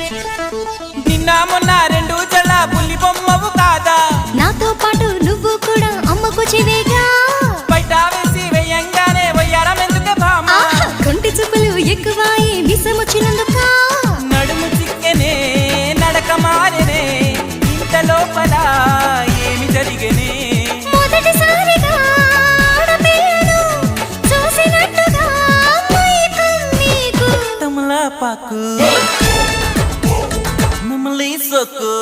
నిన్న మొన్న రెండు జళ్ళ పుల్లి బొమ్మవు కాదా నాతో పాటు నువ్వు కూడా అమ్మకు చివేగా బయట వేసి వేయంగానే వయ్యారం ఎందుకు భామ కొంటి చూపులు ఎక్కువాయి విసమొచ్చినందుక నడుము చిక్కెనే నడక మారెనే ఇంత లోపల ఏమి జరిగనే మొదటిసారిగా ఆడపిల్లను చూసినట్టుగా మైకం నీకు తమలపాకు మమ్మల్ని సొక్కు